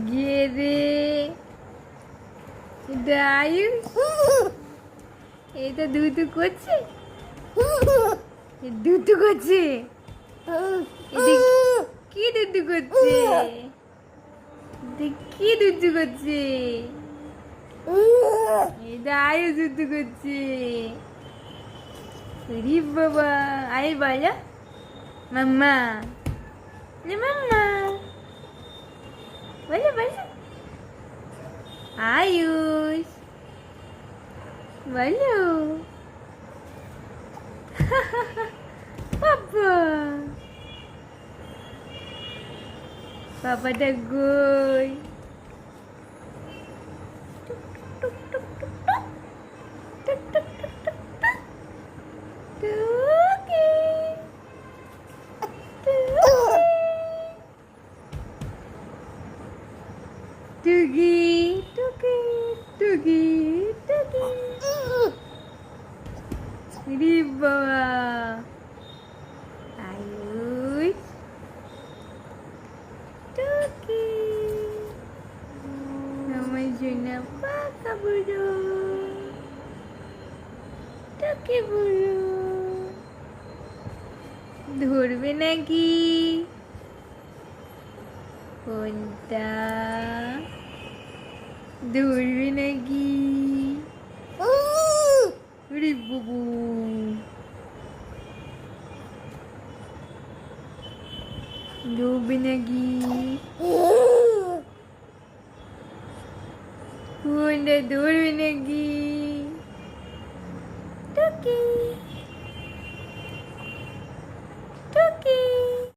গিয়ে রে আয়ুষ এটা দুধু করছে, দুধু করছে, কি দুধু করছে, কি দুধু করছে, এটা আয়ুষ দুধু করছে। রি বাবা আয় বলো মাম্মা, মাম্মা বলো বলো আয়ুষ বলো পাপা, পাপাটা কই? টুকি টুকি টুকি টুকি রে বাবা আয়ুষ টুকি আমার সোনা পাকা বুড়ো টুকি বুড়ো ধরবে নাকি কোনটা? ধরবে নাকি? রে বাবু ধরবে নাকি? কোনটা ধরবে নাকি?